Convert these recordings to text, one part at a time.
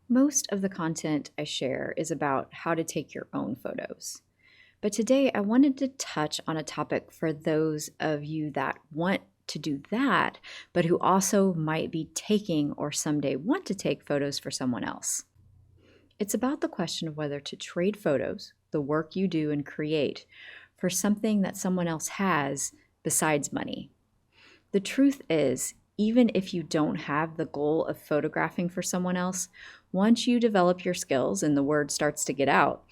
Most of the content I share is about how to take your own photos. But today I wanted to touch on a topic for those of you that want to do that, but who also might be taking or someday want to take photos for someone else. It's about the question of whether to trade photos, the work you do and create, for something that someone else has besides money. The truth is, even if you don't have the goal of photographing for someone else, once you develop your skills and the word starts to get out,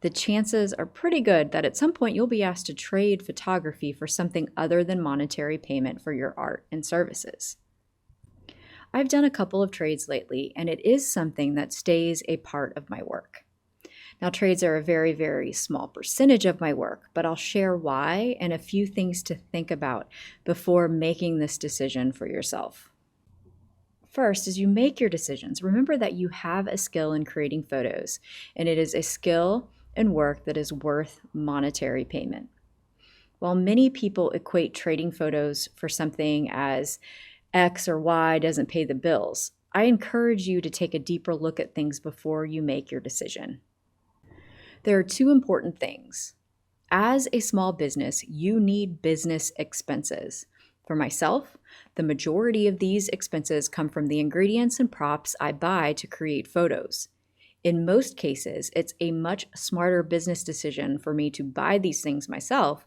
the chances are pretty good that at some point you'll be asked to trade photography for something other than monetary payment for your art and services. I've done a couple of trades lately, and it is something that stays a part of my work. Now, trades are a very, very small percentage of my work, but I'll share why and a few things to think about before making this decision for yourself. First, as you make your decisions, remember that you have a skill in creating photos, and it is a skill and work that is worth monetary payment. While many people equate trading photos for something as X or Y doesn't pay the bills, I encourage you to take a deeper look at things before you make your decision. There are two important things. As a small business, you need business expenses. For myself, the majority of these expenses come from the ingredients and props I buy to create photos. In most cases, it's a much smarter business decision for me to buy these things myself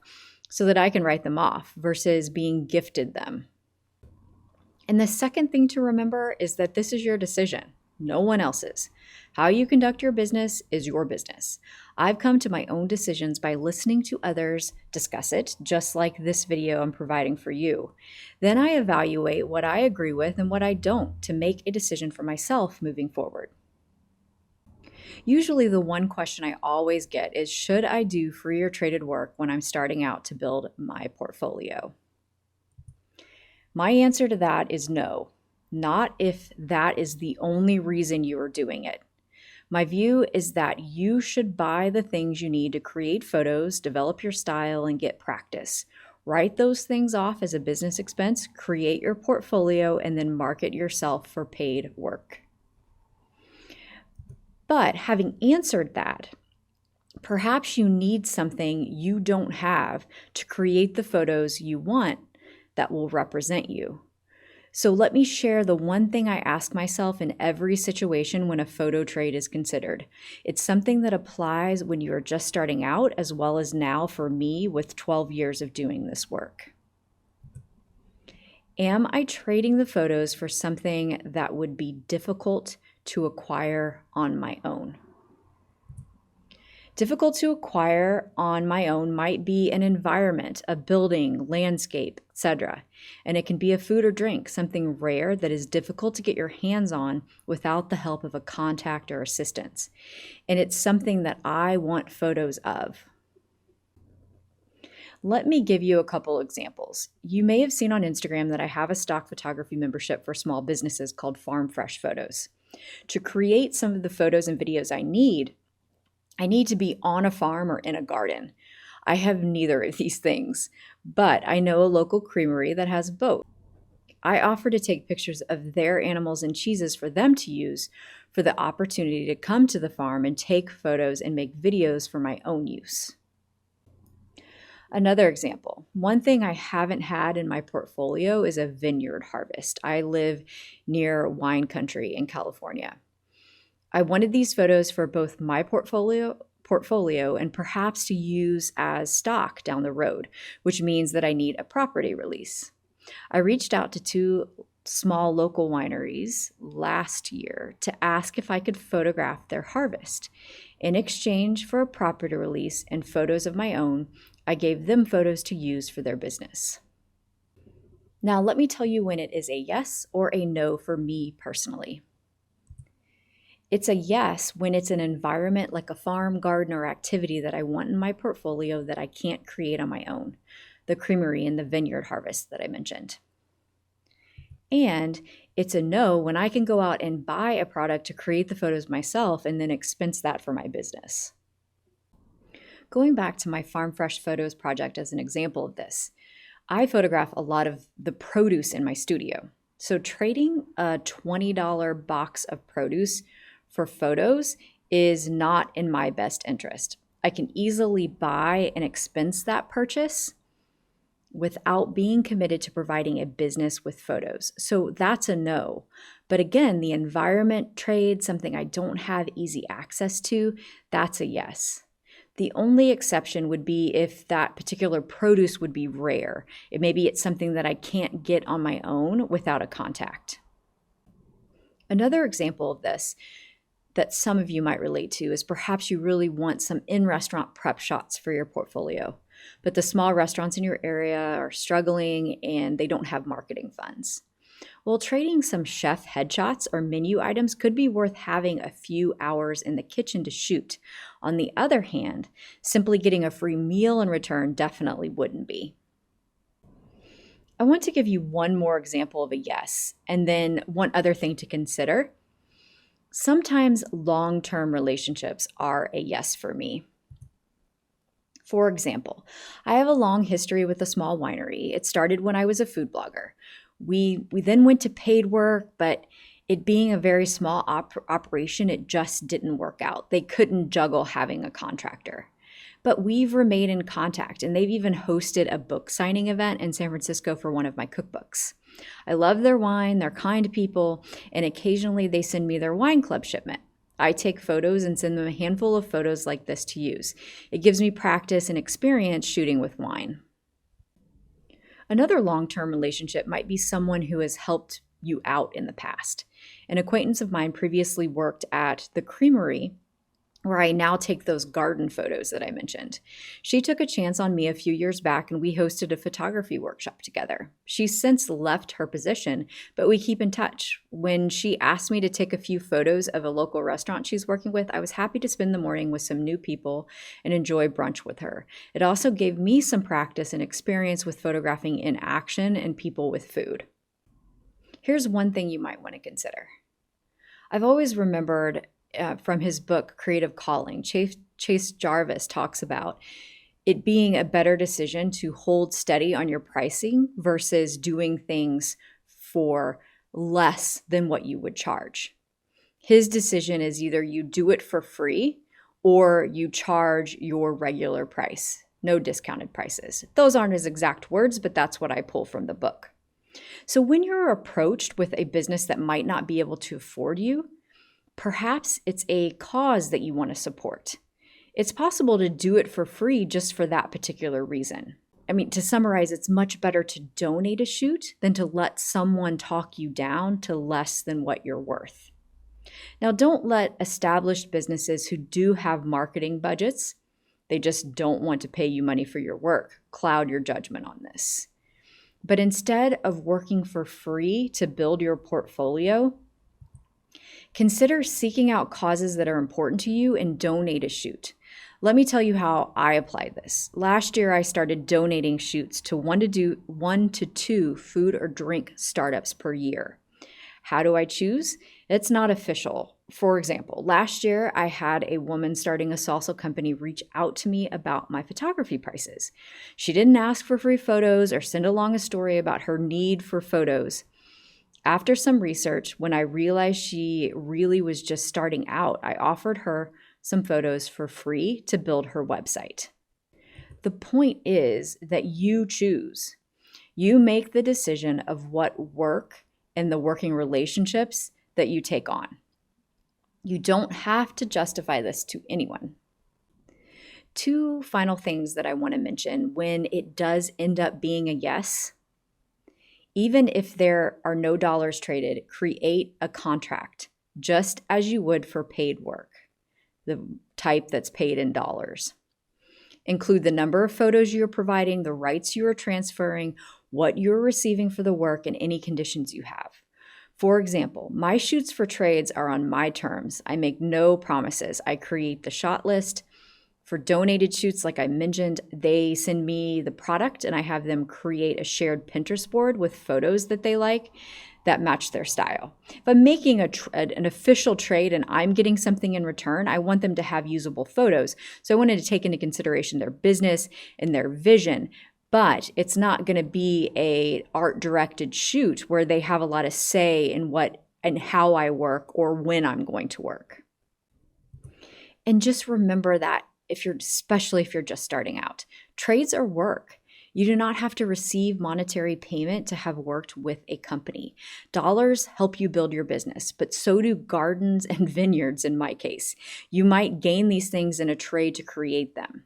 so that I can write them off versus being gifted them. And the second thing to remember is that this is your decision, no one else's. How you conduct your business is your business. I've come to my own decisions by listening to others discuss it, just like this video I'm providing for you. Then I evaluate what I agree with and what I don't to make a decision for myself moving forward. Usually the one question I always get is, should I do free or traded work when I'm starting out to build my portfolio? My answer to that is no, not if that is the only reason you are doing it. My view is that you should buy the things you need to create photos, develop your style, and get practice. Write those things off as a business expense, create your portfolio, and then market yourself for paid work. But having answered that, perhaps you need something you don't have to create the photos you want that will represent you. So let me share the one thing I ask myself in every situation when a photo trade is considered. It's something that applies when you are just starting out, as well as now for me with 12 years of doing this work. Am I trading the photos for something that would be difficult to acquire on my own? Difficult to acquire on my own might be an environment, a building, landscape, etc. And it can be a food or drink, something rare that is difficult to get your hands on without the help of a contact or assistance. And it's something that I want photos of. Let me give you a couple examples. You may have seen on Instagram that I have a stock photography membership for small businesses called Farm Fresh Photos. To create some of the photos and videos I need to be on a farm or in a garden. I have neither of these things, but I know a local creamery that has both. I offer to take pictures of their animals and cheeses for them to use for the opportunity to come to the farm and take photos and make videos for my own use. Another example, one thing I haven't had in my portfolio is a vineyard harvest. I live near wine country in California. I wanted these photos for both my portfolio and perhaps to use as stock down the road, which means that I need a property release. I reached out to two small local wineries last year to ask if I could photograph their harvest. In exchange for a property release and photos of my own, I gave them photos to use for their business. Now, let me tell you when it is a yes or a no for me personally. It's a yes when it's an environment like a farm, garden, or activity that I want in my portfolio that I can't create on my own, the creamery and the vineyard harvest that I mentioned. And it's a no when I can go out and buy a product to create the photos myself and then expense that for my business. Going back to my Farm Fresh Photos project as an example of this, I photograph a lot of the produce in my studio. So trading a $20 box of produce for photos is not in my best interest. I can easily buy and expense that purchase without being committed to providing a business with photos. So that's a no. But again, the environment trade, something I don't have easy access to, that's a yes. The only exception would be if that particular produce would be rare. Maybe it's something that I can't get on my own without a contact. Another example of this that some of you might relate to is perhaps you really want some in-restaurant prep shots for your portfolio, but the small restaurants in your area are struggling and they don't have marketing funds. Well, trading some chef headshots or menu items could be worth having a few hours in the kitchen to shoot. On the other hand, simply getting a free meal in return definitely wouldn't be. I want to give you one more example of a yes, and then one other thing to consider. Sometimes long-term relationships are a yes for me. For example, I have a long history with a small winery. It started when I was a food blogger. We then went to paid work, but it being a very small operation, it just didn't work out. They couldn't juggle having a contractor. But we've remained in contact, and they've even hosted a book signing event in San Francisco for one of my cookbooks. I love their wine, they're kind people, and occasionally they send me their wine club shipment. I take photos and send them a handful of photos like this to use. It gives me practice and experience shooting with wine. Another long-term relationship might be someone who has helped you out in the past. An acquaintance of mine previously worked at the creamery where I now take those garden photos that I mentioned. She took a chance on me a few years back and we hosted a photography workshop together. She's since left her position, but we keep in touch. When she asked me to take a few photos of a local restaurant she's working with, I was happy to spend the morning with some new people and enjoy brunch with her. It also gave me some practice and experience with photographing in action and people with food. Here's one thing you might want to consider. I've always remembered from his book, Creative Calling, Chase Jarvis talks about it being a better decision to hold steady on your pricing versus doing things for less than what you would charge. His decision is either you do it for free or you charge your regular price, no discounted prices. Those aren't his exact words, but that's what I pull from the book. So when you're approached with a business that might not be able to afford you, perhaps it's a cause that you want to support. It's possible to do it for free just for that particular reason. I mean, to summarize, it's much better to donate a shoot than to let someone talk you down to less than what you're worth. Now, don't let established businesses who do have marketing budgets, they just don't want to pay you money for your work, cloud your judgment on this. But instead of working for free to build your portfolio, consider seeking out causes that are important to you and donate a shoot. Let me tell you how I applied this. Last year, I started donating shoots to one to two food or drink startups per year. How do I choose? It's not official. For example, last year, I had a woman starting a salsa company reach out to me about my photography prices. She didn't ask for free photos or send along a story about her need for photos. After some research, when I realized she really was just starting out, I offered her some photos for free to build her website. The point is that you choose. You make the decision of what work and the working relationships that you take on. You don't have to justify this to anyone. Two final things that I want to mention when it does end up being a yes. Even if there are no dollars traded, create a contract just as you would for paid work, the type that's paid in dollars. Include the number of photos you're providing, the rights you are transferring, what you're receiving for the work, and any conditions you have. For example, my shoots for trades are on my terms. I make no promises. I create the shot list. For donated shoots, like I mentioned, they send me the product and I have them create a shared Pinterest board with photos that they like that match their style. If I'm making an official trade and I'm getting something in return, I want them to have usable photos. So I wanted to take into consideration their business and their vision, but it's not going to be an art-directed shoot where they have a lot of say in what and how I work or when I'm going to work. And just remember that especially if you're just starting out, trades are work. You do not have to receive monetary payment to have worked with a company. Dollars help you build your business, but so do gardens and vineyards in my case. You might gain these things in a trade to create them.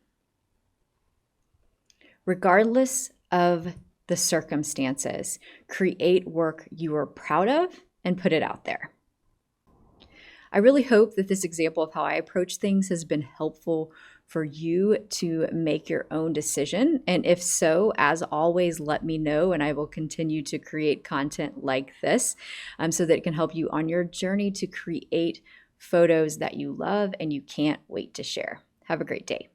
Regardless of the circumstances, create work you are proud of and put it out there. I really hope that this example of how I approach things has been helpful for you to make your own decision. And if so, as always, let me know, and I will continue to create content like this so that it can help you on your journey to create photos that you love and you can't wait to share. Have a great day.